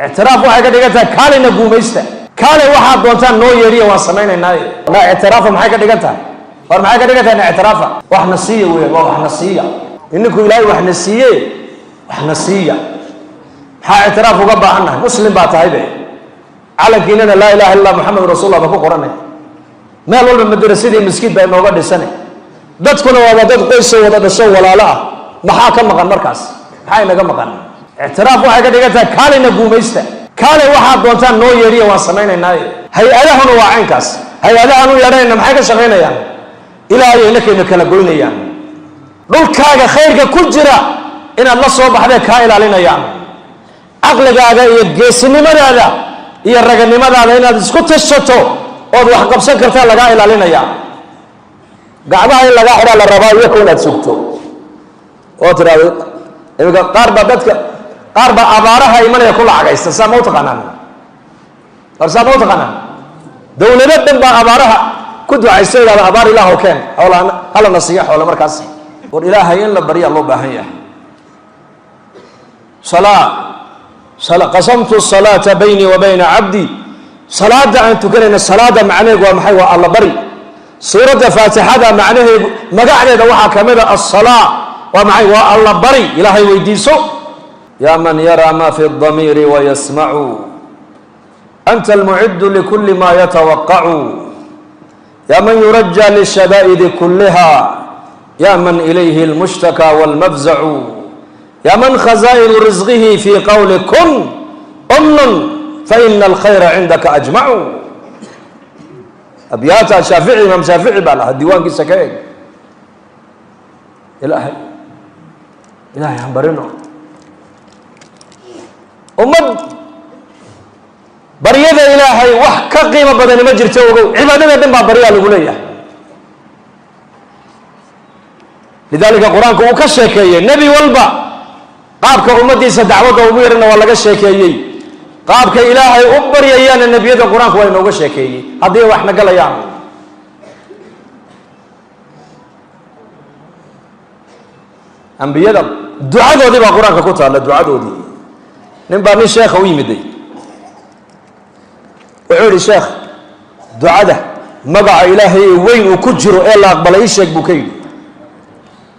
اعتراف واحد كده كالي نجوميسته كالي واحد دونتان نو يريه واسمين ناي لا اعتراف محاي كده war maxay ka dhigaytaan اعترافا wax nasiya weey waa wax nasiya ininku ilaahay wax nasiya maxaa اعتراف uga baahanahay muslim baa tahay be calankiina la ilaaha illa muhammad rasuulullah ba ku qoranay meel walba madrasadii miskiid bay nooga dhisanay dadkuna waa dad qoys wada dhasho walaalo ah maxaa ka maqan markaas maxay naga maqan اعتراف waxay ka dhigaytaan kaalina guumaysta kaale waxa doontaan noo yeeriyo waan sameeynaa hay-adahuna waa caynkaas hay-adahan u yeerayna maxay ka shaqeynayaan ilaahay inakayna kala goynayaan dhulkaaga khayrka ku jira inaad la soo baxday ka ilaalinayaan aqligaaga iyo geesinimadaada iyo raganimadaada inaad isku tashato oo wax qabsan kartaa laga ilaalinaya gacmaha in laga xira la rabaa iyo koon aad sugto oo tiraado iyaga qaar ba abaaraha imanaya ku lacagaysta saamo taqaanaan dawladdan ba abaaraha ku ducaysay abaar ilaahu keen xoolaana hala nasiya xoolo markaas war ilaahay in la bariya loo baahan yahay صلاة قسمت الصلاة بيني وبين عبدي صلاة أن تكلنا صلاة معناه ومحي الله بري سورة فاتحة معناه مقعد دوحة كمدة الصلاة ومحي الله بري إلهي ويديسو يا من يرى ما في الضمير ويسمع أنت المعد لكل ما يتوقع يا من يرجى للشدائد كلها يا من إليه المشتكى والمفزع يا من خزائن رزقه في قول كن فإن الخير عندك أجمع أبيات شافعي إمام شافعي بالله الديوان كي سكاين إلهي همبرنا أمد بريدة إلهي وحكا قيمة بدن مجر توقو عبادة دنبا بريا لقولية لذلك القرآن كو كشكي النبي والبا قابك أمديسة دعوة وميرنا ولا كشكي قابك إلهي أبر ييان النبي هذا القرآن كو إنه كشكي هذه وإحنا قال يا أنبياء دعاء ذي بالقرآن كقطع الدعاء ذي نبى من شيخ ويمدي وعود الشيخ دعاء مقع إلهي وين وكجر إلا أقبل إيشك بكيل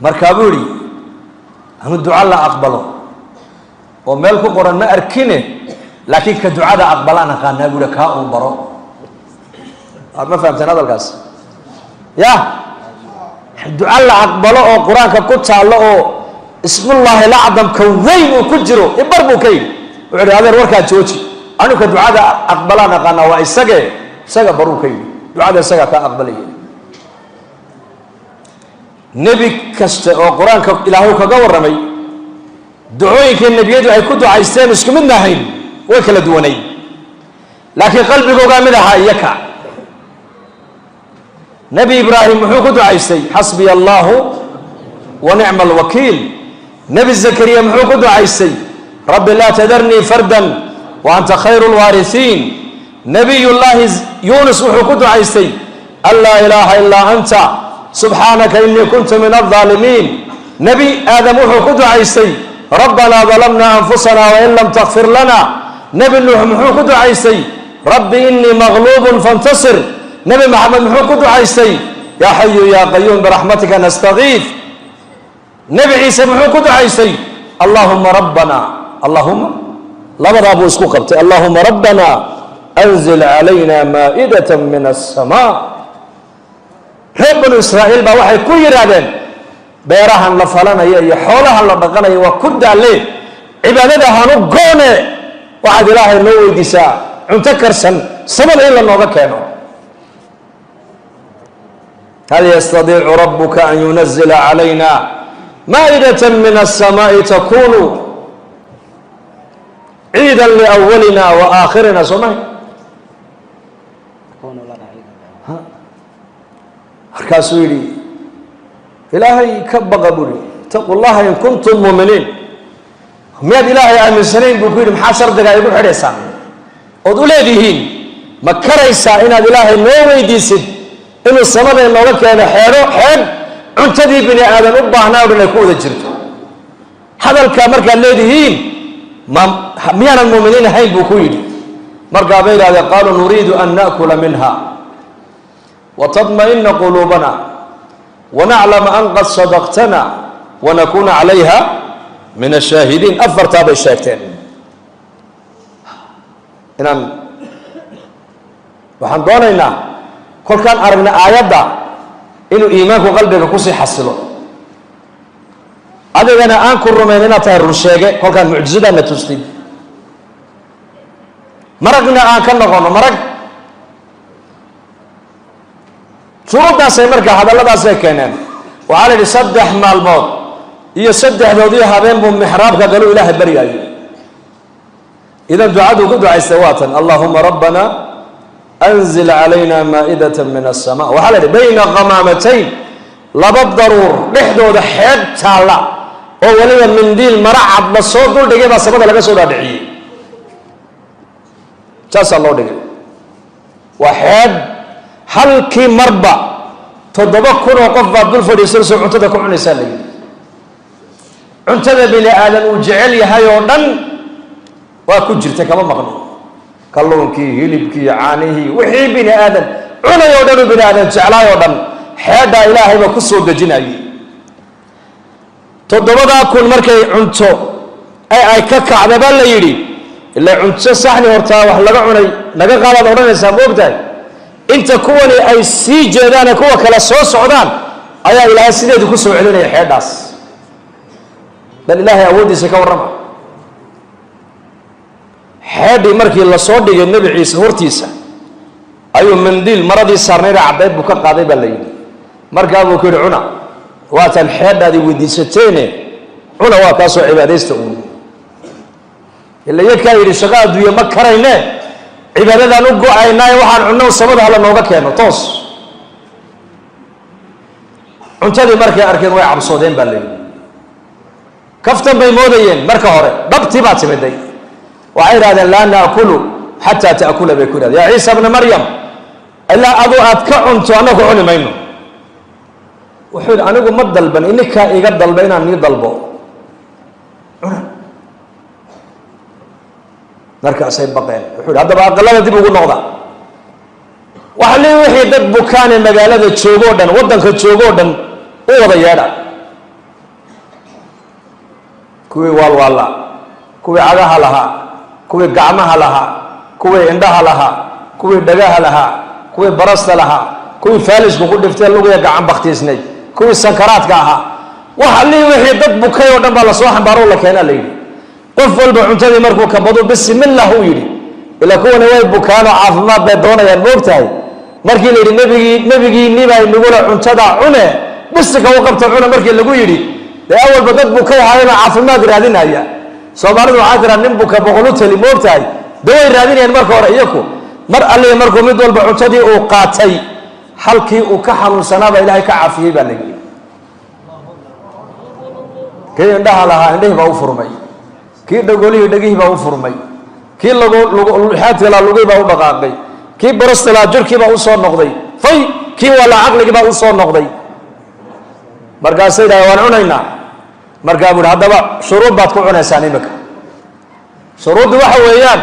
مركبولي هم الدعاء لا أقبله وملك قرآن ما أركنه لكن كدعاء أقبلنا كان نقول لك ها أمبرو ما فهمت هذا القص يا الدعاء لا أقبله وقرآن كقطع الله اسم الله لا عدم كوين وكجره يبربو كيل وعلى هذا الوركة توجي أنا كدعاء أقبلنا كان وإسجى برو كيل دعاء سجى كأقبليه نبي كست القرآن إلهه كجور رمي دعويك النبي يدعي كده عايزين مش كمنا هين وكلا دواني لكن قلبي جوا منها يكع نبي إبراهيم محو كده عايزين حسبي الله ونعم الوكيل نبي زكريا محو كده عايزين رب لا تذرني فردا وأنت خير الوارثين نبي الله يونس محو كده عايزين ألا إله إلا أنت سبحانك إني كنت من الظالمين نبي آدم وحكد عيسي ربنا ظلمنا أنفسنا وإن لم تغفر لنا نبي نوح محكد عيسي ربي إني مغلوب فانتصر نبي محمد محكد عيسي يا حي يا قيوم برحمتك نستغيث نبي عيسى محكد عيسي اللهم ربنا اللهم لا برابو اسكو قبتي اللهم ربنا أنزل علينا مائدة من السماء reer banu israa'iil baa waxay ku yiraahdeen beerahan la falanayo iyo xoolahan la dhaqanayo waa ku daalee cibaadada hanu goone waxaad ilaahay noo weydiisaa cunto karsan samada in la nooga keeno hal yastadiicu rabbuka an yunazila calayna maa'idatan min as-samaa'i takunu ciidan liawwalina wa aakhirina somahay markaasuu yidhi ilaahay ka baqa buri ittaqu llaha in kuntum muuminiin miyaad ilaahay aaminsanayn buu ku yidhi maxaa shardiga igu xidhaysaa ood u leedihiin ma karaysaa inaad ilaahay noo weydiisid inuu samada inooga keeno xeedh cuntadii bini aadan u baahnaa o dhan ay ku wada jirto hadalkaa markaad leedihiin ما ميانا المؤمنين هاي بكويدي مرقى بيلا قالوا نريد أن نأكل منها وتطمئن قلوبنا ونعلم أن قد صدقتنا ونكون عليها من الشاهدين. أفر تابع الشاكتين إنان وحن دونينا كل كان أرغنا آيات دا إنه إيمانك وقلبك كسي حصله هذا أنا أنكر رميننا تهر الشيء كل كان معجزة نتوستين مرقنا أنكر نقوم مرق شروط ناس يمرك هذا الله ناس يكينين وعلى يصدح مع الموت يصدح ذوديها بين محراب قالوا إله بريئة إذا دعاء قدوا عيسواتا اللهم ربنا أنزل علينا مائدة من السماء وحال بين غمامتين لباب ضرور لحدو ده حيد تعالى أولي من ديل مرعب بصوت دول دقيقة بصبت لك سورة دعية جاس الله دقيقة وحيد هل كي مربع تدبكر وقف عبد الفريسل سعود تدكم عن سالي عنتذا بني آدم وجعل يهايونا وكجرت كما مغنون كلونكي هلبكي عانيه وحي بني آدم عنا يودن بني آدم جعلا يودن حيدا إلهي وكسو دجناي تدبدا كون مركي عنتو أي ككعب بل يري إلا عنتو صحني ورتا wax laga cunay naga qaad oranaysa moogtahay inta kuwani ay sii jeedaan kuwa kala soo socdaan ayaa ilaahay sideedu ku soo celinaya xeedaas bal ilaahay awoodiisa ka warrama xeedii markii la soo dhigay nabi ciise hortiisa ayuu mandil maradii saarneed cadeed buu ka qaaday baa la yiri markaa buu ku cuna waatan xeedaadii weydiisateene cuna waa ka soo cibaadeysta uu illa yaka yiri shaqada duuya ma karayne cibaadadan u go'aynaa waxaan cunno samada hala nooga keeno toos cuntadii markay arkeen way cabsoodeen baa la yiri kaftan bay moodayeen marka hore dhabtii baa timiday waxay raadeen la naakulu hatta taakula bikuna ya Isa ibn Maryam illa adu aad ka cunto anagu cuni mayno wuxuu anigu ma dalban inka iga dalba inaan ni dalbo cuna markaasay baqeen wuxuu hadaba aqalada dib ugu noqda waxa leeyahay wixii dad bukaan magaalada joogo dhan wadanka joogo dhan u wada yeedha kuwii walwala kuwii cagaha laha kuwii gacmaha laha kuwii indhaha laha kuwii dhagaha laha kuwii barasta laha kuwii faalisku ku dhiftay lugiga gacan baqtiisnay kuwii sankaraadka aha waxa leeyahay wixii dad bukay oo dhan baa la soo xambaaro la keenaa leeyahay qof walba cuntadii markuu ka bado bismillah uu yiri ila kuwana way bukaano caafimaad bay doonayaan moogtahay markii la yiri nabigii nibay nugula cuntada cune bisika uu qabto cuna markii lagu yiri ee awalba dad bukay hayna caafimaad raadinaya Soomaalidu waxa jira nin buka boqol tali moogtahay daway raadinayaan marka hore iyaku mar alle markuu mid walba cuntadii uu qaatay halkii uu ka xanuunsanaaba Ilaahay ka caafiyay baa laga yiri kee indhaha laha indhihi baa u furmay kii dhagolihii dhagihii baa u furmay kii xaadka la lugay baa u dhaqaaqay kii barastala jirkii baa u soo noqday fay kii wala aqligi baa u soo noqday markaas ay waan cunaynaa markaa buu hadaba shuruud baad ku cunaysaa nimaka shuruud waxa weeyaan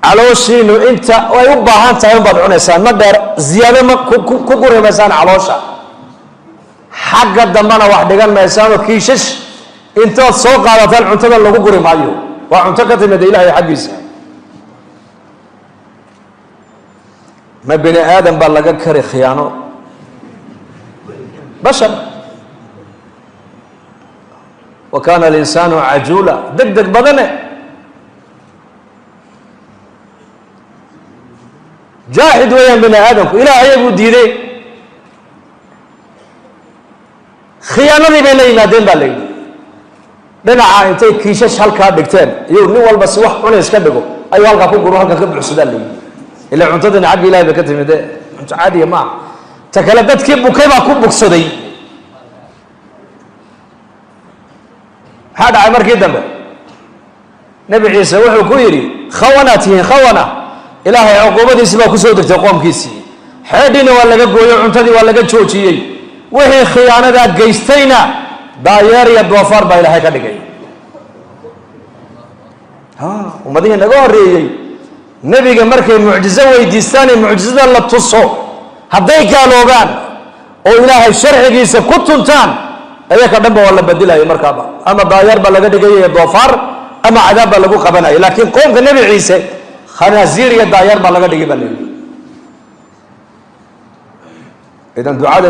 calooshiinu inta way u baahan tahay baad cunaysaa ma dheer ziyaado ma ku gurimaysaan caloosha xagga dambana wax dhigan maysaan kiishash intaad soo qaadataan cuntada lagu guri maayo waa cunto ka timid Ilaahay xaqiisa ma bini aadam baa laga kari khiyaano bashar وكان الإنسان عجولا دق بدنه جاحد ويان بني آدم إلى أيبو ديدي خيانة بين ينادين بالي بين عائنتي كيشش هالكا دكتين يو نوال بس وح عنا يسكبكو أيوة هالكا كوكو هالكا كبر السودان لي إلا عنتدني عقلي لا بكتم ده أنت عادي ما تكلمت كيف بكيف أكون بكسدي هذا عمر كده نبي عيسى وحو كويري خواناتين خوانا إلهي عقوبتي سبا كسودك تقوم كيسي حدين ولا قوي عنتدي ولا جوجي وهي خيانة قيستينا داير يدوفر با إلهي كدغاي ummadihi naga horeeyay nabiga markay mucjizo weydiistaan mucjizada la tuso hadday gaaloobaan oo ilaahay sharcigiisa ku tuntaan ayaka dhanba waa la bedelayo markaaba ama daayar baa laga dhigay doofaar ama cadaab baa lagu qabanayo laakiin qoomka nabi ciise khanaasiir iyo daayar baa laga dhigay baa leeyahay idan ducada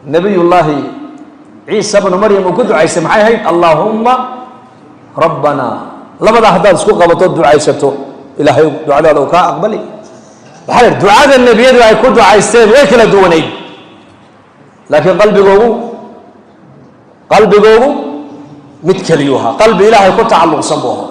nabiyullaahi ciise ibn maryam uu ku ducaysay maxay ahayd allahumma rabbana labada haddaad isku qabato ducaysato ilaahay ducadaada uu kaa aqbali waxaa la ducada nebiyadu ay ku ducaysteen way kala duwanayd laakiin qalbigoogu mid keliyuu ahaa qalbi ilaahay ku tacalluqsan buu ahaa